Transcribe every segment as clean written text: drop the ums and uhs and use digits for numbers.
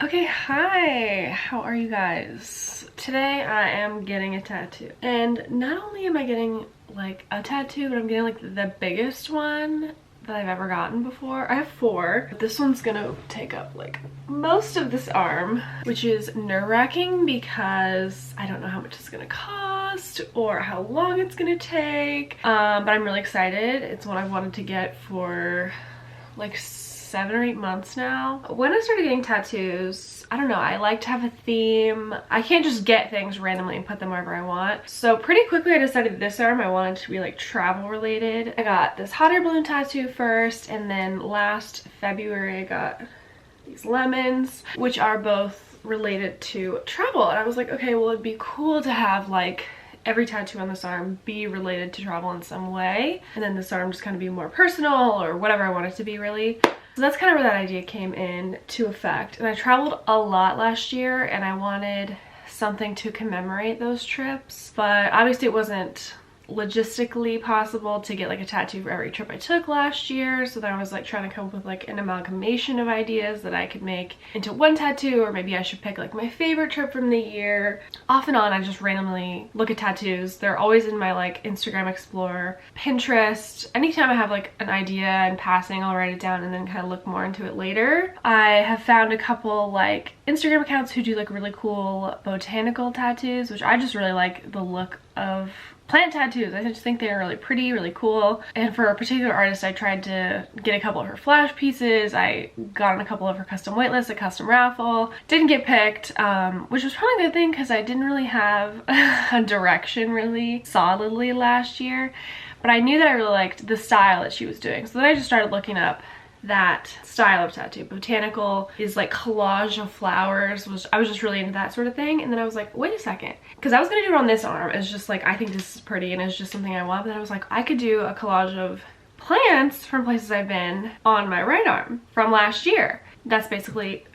Okay, hi, how are you guys? Today I am getting a tattoo, and not only am I getting like a tattoo, but I'm getting like the biggest one that I've ever gotten before. I have 4, but this one's gonna take up like most of this arm, which is nerve-wracking because I don't know how much it's gonna cost or how long it's gonna take, but I'm really excited. It's one I've wanted to get for like 7 or 8 months now. When I started getting tattoos, I don't know, I like to have a theme. I can't just get things randomly and put them wherever I want. So pretty quickly I decided this arm I wanted to be like travel related. I got this hot air balloon tattoo first, and then last February I got these lemons, which are both related to travel. And I was like, okay, well it'd be cool to have like every tattoo on this arm be related to travel in some way, and then this arm just kind of be more personal or whatever I want it to be, really. So that's kind of where that idea came in to effect. And I traveled a lot last year and I wanted something to commemorate those trips, but obviously it wasn't logistically possible to get like a tattoo for every trip I took last year. So then I was like trying to come up with like an amalgamation of ideas that I could make into one tattoo, or maybe I should pick like my favorite trip from the year. Off and on I just randomly look at tattoos. They're always in my like Instagram Explorer, Pinterest. Anytime I have like an idea in passing, I'll write it down and then kind of look more into it later. I have found a couple like Instagram accounts who do like really cool botanical tattoos, which I just really like the look of plant tattoos. I just think they're really pretty, really cool. And for a particular artist, I tried to get a couple of her flash pieces. I got on a couple of her custom waitlists, a custom raffle. Didn't get picked, which was probably a good thing because I didn't really have a direction really solidly last year. But I knew that I really liked the style that she was doing. So then I just started looking up that style of tattoo. Botanical is like collage of flowers, which I was just really into that sort of thing. And then I was like, wait a second, because I was gonna do it on this arm. It's just like, I think this is pretty and it's just something I want. But then I was like, I could do a collage of plants from places I've been on my right arm from last year. That's basically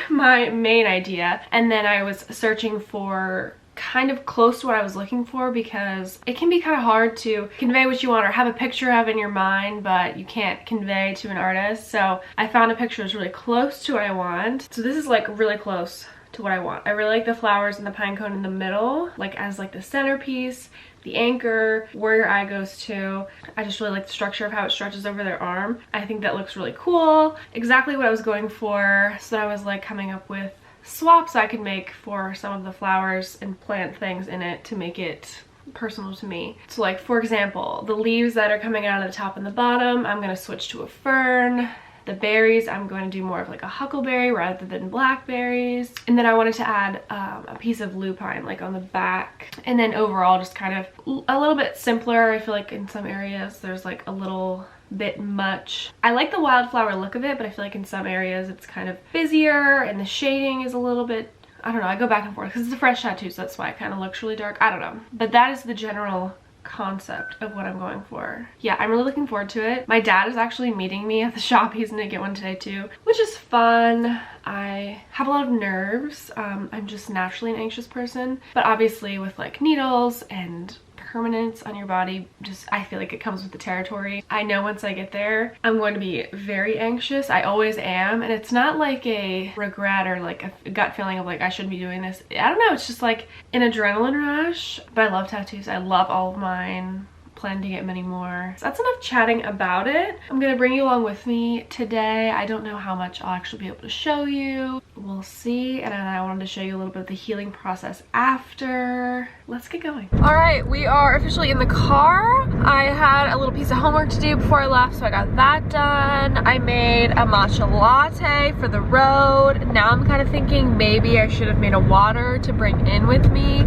my main idea. And then I was searching for kind of close to what I was looking for, because it can be kind of hard to convey what you want or have a picture of in your mind, but you can't convey to an artist. So I found a picture that's really close to what I want. So this is like really close to what I want. I really like the flowers and the pine cone in the middle, like as like the centerpiece, the anchor, where your eye goes to. I just really like the structure of how it stretches over their arm. I think that looks really cool. Exactly what I was going for. So I was like coming up with swaps I could make for some of the flowers and plant things in it to make it personal to me. So like, for example, the leaves that are coming out of the top and the bottom, I'm going to switch to a fern. The berries, I'm going to do more of like a huckleberry rather than blackberries. And then I wanted to add a piece of lupine like on the back. And then overall just kind of a little bit simpler. I feel like in some areas there's like a little bit much. I like the wildflower look of it, but I feel like in some areas it's kind of busier and the shading is a little bit, I don't know, I go back and forth because it's a fresh tattoo, so that's why it kind of looks really dark. I don't know, but that is the general concept of what I'm going for. Yeah, I'm really looking forward to it. My dad is actually meeting me at the shop. He's gonna get one today too, which is fun. I have a lot of nerves. I'm just naturally an anxious person, but obviously with like needles and permanence on your body, just I feel like it comes with the territory. I know once I get there I'm going to be very anxious. I always am, and it's not like a regret or like a gut feeling of like I shouldn't be doing this. I don't know, it's just like an adrenaline rush. But I love tattoos. I love all of mine. Plan to get many more. So that's enough chatting about it. I'm gonna bring you along with me today. I don't know how much I'll actually be able to show you. We'll see. And then I wanted to show you a little bit of the healing process after. Let's get going. All right, we are officially in the car. I had a little piece of homework to do before I left, so I got that done. I made a matcha latte for the road. Now I'm kind of thinking maybe I should have made a water to bring in with me.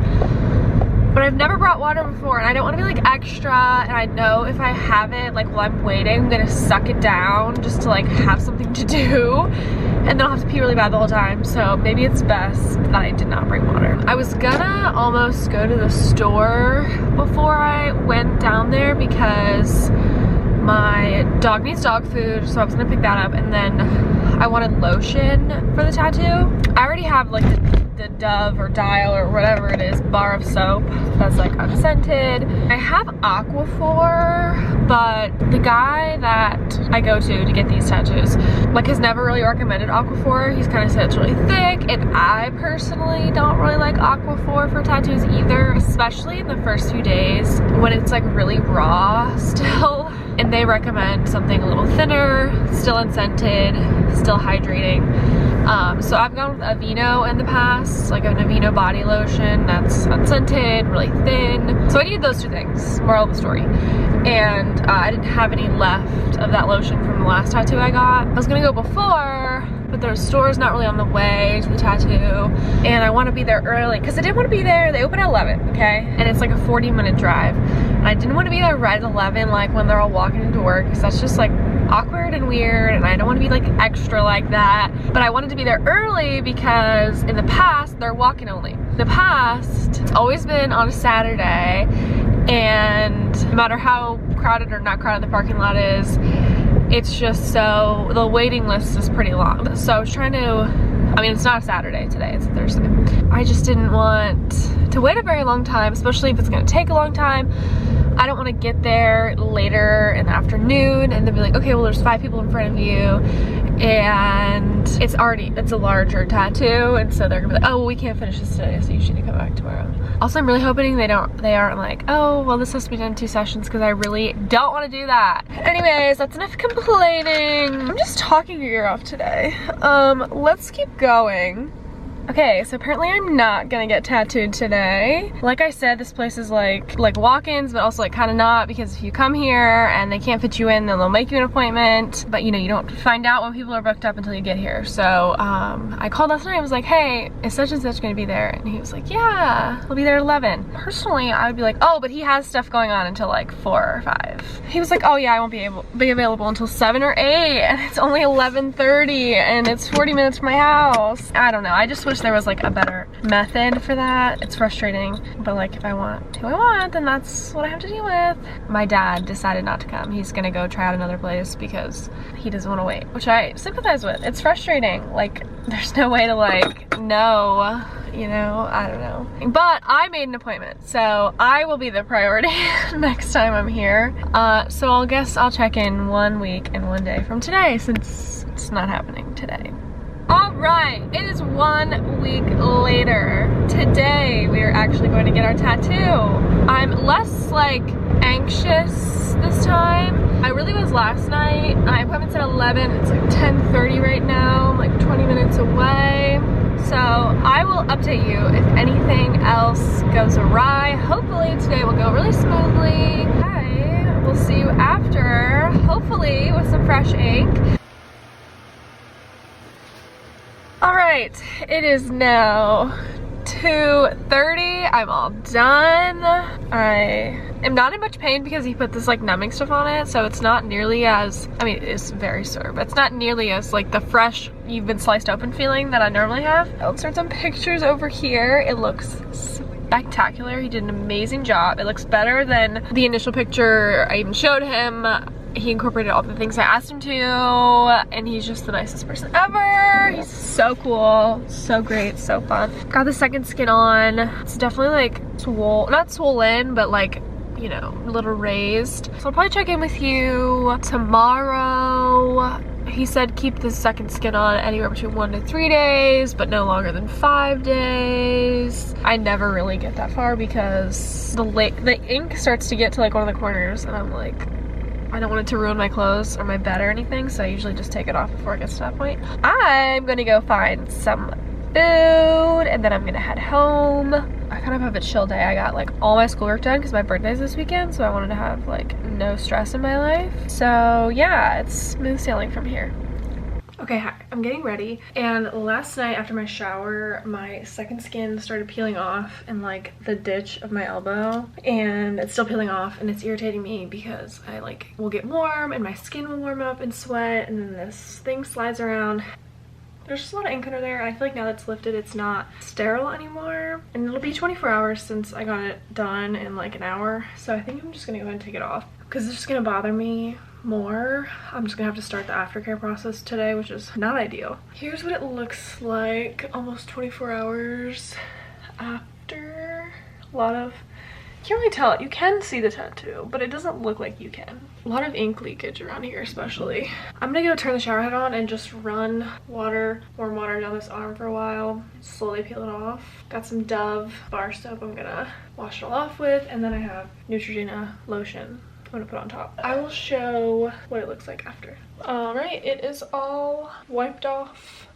But I've never brought water before, and I don't want to be like extra, and I know if I have it like while I'm waiting, I'm gonna suck it down just to like have something to do, and then I'll have to pee really bad the whole time. So maybe it's best that I did not bring water. I was gonna almost go to the store before I went down there because my dog needs dog food, so I was gonna pick that up, and then I wanted lotion for the tattoo. I already have like the Dove or Dial or whatever it is bar of soap that's like unscented. I have Aquaphor, but the guy that I go to get these tattoos like has never really recommended Aquaphor. He's kind of said it's really thick, and I personally don't really like Aquaphor for tattoos either, especially in the first few days when it's like really raw still. And they recommend something a little thinner, still unscented, still hydrating. So I've gone with Aveeno in the past, like an Aveeno body lotion that's unscented, really thin. So I needed those two things, moral of the story. And I didn't have any left of that lotion from the last tattoo I got. I was gonna go before, but their store's not really on the way to the tattoo, and I want to be there early because I didn't want to be there. They open at 11, okay, and it's like a 40-minute drive, and I didn't want to be there right at 11, like when they're all walking into work, because that's just like awkward and weird, and I don't want to be like extra like that. But I wanted to be there early because in the past they're walk-in only. In the past it's always been on a Saturday, and no matter how crowded or not crowded the parking lot is, it's just so, the waiting list is pretty long. So I was trying to, I mean, it's not a Saturday today, it's a Thursday. I just didn't want to wait a very long time, especially if it's gonna take a long time. I don't want to get there later in the afternoon and then be like, okay, well there's 5 people in front of you and it's a larger tattoo, and so they're gonna be like, oh, well, we can't finish this today, so you should come back tomorrow. Also, I'm really hoping they aren't like, oh, well, this has to be done in 2 sessions, because I really don't want to do that. Anyways, that's enough complaining. I'm just talking your ear off today. Let's keep going. Okay, so apparently I'm not gonna get tattooed today. Like I said, this place is like walk-ins, but also like kind of not, because if you come here and they can't fit you in, then they'll make you an appointment. But you know, you don't find out when people are booked up until you get here. So I called last night. I was like, hey, is such and such gonna be there? And he was like, yeah, he'll be there at 11. Personally, I would be like, oh, but he has stuff going on until like 4 or 5. He was like, oh yeah, I won't be available until 7 or 8, and it's only 11:30, and it's 40 minutes from my house. I don't know. I just wish there was like a better method for that. It's frustrating, but like if I want who I want, then that's what I have to deal with. My dad decided not to come. He's gonna go try out another place because he doesn't want to wait, which I sympathize with. It's frustrating. Like there's no way to like know, you know, I don't know. But I made an appointment, so I will be the priority next time I'm here. So I guess I'll check in 1 week and 1 day from today, since it's not happening today. Alright, it is 1 week later. Today we are actually going to get our tattoo. I'm less like anxious this time. I really was last night. My appointment's at 11, it's like 10:30 right now. I'm like 20 minutes away. So I will update you if anything else goes awry. Hopefully today will go really smoothly. I will see you after, hopefully with some fresh ink. Alright, it is now 2:30. I'm all done. I am not in much pain because he put this like numbing stuff on it, so it's not nearly as, I mean, it is very sore, but it's not nearly as like the fresh, you've been sliced open feeling that I normally have. I'll insert some pictures over here. It looks spectacular. He did an amazing job. It looks better than the initial picture I even showed him. He incorporated all the things I asked him to, and he's just the nicest person ever. He's so cool, so great, so fun. Got the second skin on. It's definitely like not swollen, but like, you know, a little raised. So I'll probably check in with you tomorrow. He said keep the second skin on anywhere between 1 to 3 days, but no longer than 5 days. I never really get that far because the ink starts to get to like one of the corners, and I'm like, I don't want it to ruin my clothes or my bed or anything, so I usually just take it off before it gets to that point. I'm gonna go find some food, and then I'm gonna head home. I kind of have a chill day. I got like all my schoolwork done because my birthday's this weekend, so I wanted to have like no stress in my life. So yeah, it's smooth sailing from here. Okay, hi, I'm getting ready, and last night after my shower, my second skin started peeling off in like the ditch of my elbow, and it's still peeling off, and it's irritating me because I like will get warm and my skin will warm up and sweat, and then this thing slides around. There's just a lot of ink under there, and I feel like now that it's lifted, it's not sterile anymore, and it'll be 24 hours since I got it done in like an hour, so I think I'm just gonna go ahead and take it off because it's just gonna bother me more. I'm just gonna have to start the aftercare process today, which is not ideal. Here's what it looks like almost 24 hours after. A lot of, you can't really tell it. You can see the tattoo, but it doesn't look like you can. A lot of ink leakage around here especially. I'm gonna go turn the shower head on and just run warm water down this arm for a while. Slowly peel it off. Got some Dove bar soap I'm gonna wash it all off with, and then I have Neutrogena lotion I'm gonna put on top. I will show what it looks like after. All right, it is all wiped off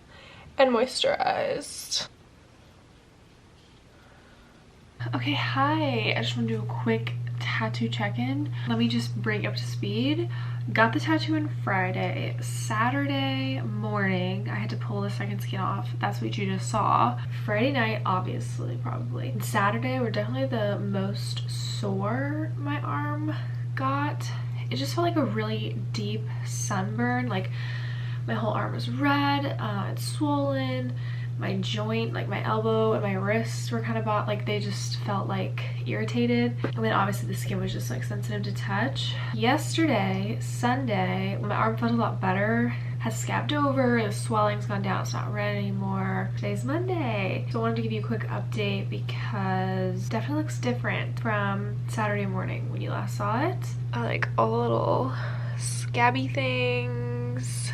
and moisturized. Okay, hi. I just want to do a quick tattoo check-in. Let me just bring you up to speed. Got the tattoo on Friday. Saturday morning, I had to pull the second skin off. That's what you just saw. Friday night, obviously, probably. And Saturday were definitely the most sore my arm got. It just felt like a really deep sunburn. Like my whole arm was red, it's swollen. My joint, like my elbow and my wrists were kind of like they just felt like irritated. And then obviously the skin was just like sensitive to touch. Yesterday, Sunday, my arm felt a lot better. Has scabbed over, the swelling's gone down, it's not red anymore. Today's Monday. So I wanted to give you a quick update because it definitely looks different from Saturday morning when you last saw it. I like all the little scabby things.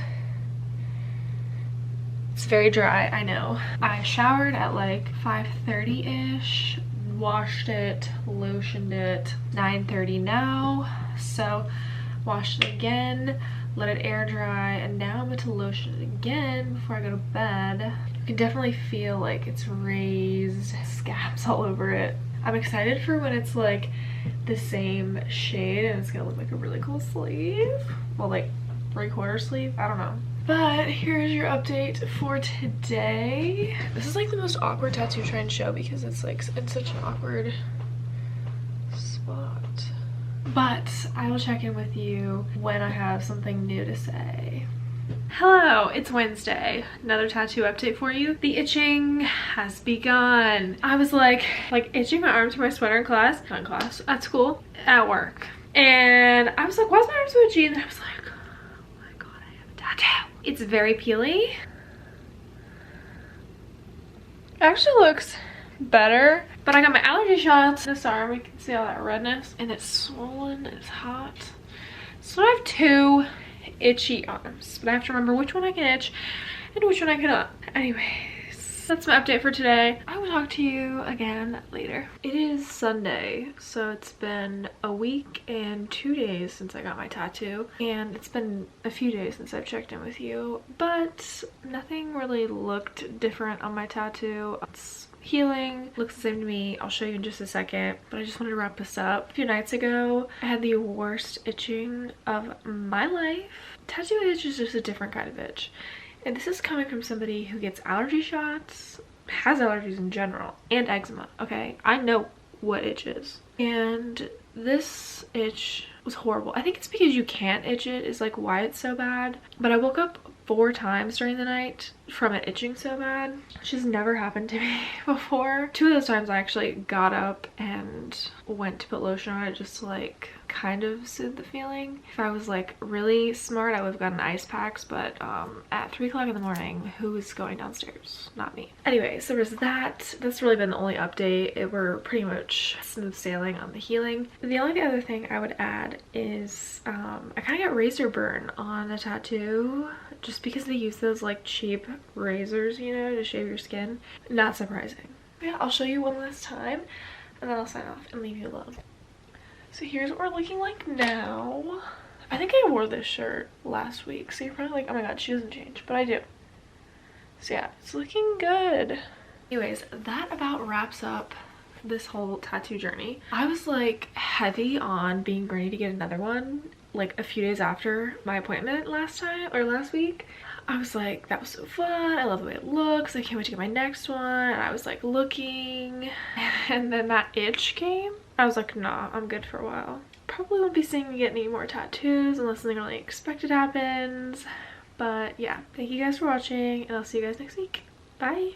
It's very dry, I know. I showered at like 5:30-ish, washed it, lotioned it, 9:30 now. So washed it again, let it air dry, and now I'm going to lotion it again before I go to bed. You can definitely feel like it's raised scabs all over it. I'm excited for when it's like the same shade and it's gonna look like a really cool sleeve. Well, like 3/4 sleeve, I don't know. But here's your update for today. This is like the most awkward tattoo try and show because it's like in such an awkward spot. But I will check in with you when I have something new to say. Hello, it's Wednesday. Another tattoo update for you. The itching has begun. I was like itching my arm to my sweater in class, not in class, at school, at work. And I was like, why is my arm so itchy? And then I was like, oh my god, I have a tattoo. It's very peely. It actually looks better, but I got my allergy shots. This arm, you can see all that redness, and it's swollen, it's hot. So I have two itchy arms, but I have to remember which one I can itch and which one I cannot. Anyways, that's my update for today. I will talk to you again later. It is Sunday, so it's been a week and 2 days since I got my tattoo, and it's been a few days since I've checked in with you, but nothing really looked different on my tattoo. It's healing, looks the same to me. I'll show you in just a second, but I just wanted to wrap this up. A few nights ago, I had the worst itching of my life. Tattoo itch is just a different kind of itch, and this is coming from somebody who gets allergy shots, has allergies in general, and eczema. Okay, I know what itch is, and this itch was horrible. I think it's because you can't itch it is like why it's so bad. But I woke up 4 times during the night from it itching so bad. Which has never happened to me before. 2 of those times I actually got up and went to put lotion on it just to like kind of soothe the feeling. If I was like really smart, I would have gotten ice packs, but at 3 o'clock in the morning, who is going downstairs? Not me. Anyways, there was that. That's really been the only update. We're pretty much smooth sailing on the healing. The only other thing I would add is I kind of got razor burn on the tattoo just because they use those like cheap razors, you know, to shave your skin. Not surprising. Yeah, I'll show you one last time and then I'll sign off and leave you alone. So here's what we're looking like now. I think I wore this shirt last week, so you're probably like, oh my god, she doesn't change, but I do. So yeah, it's looking good. Anyways, that about wraps up this whole tattoo journey. I was like heavy on being ready to get another one like a few days after my appointment last week. I was like, that was so fun, I love the way it looks, I can't wait to get my next one. And I was like looking, and then that itch came. I was like, nah, I'm good for a while. Probably won't be seeing me get any more tattoos unless something really unexpected happens. But yeah, thank you guys for watching, and I'll see you guys next week. Bye.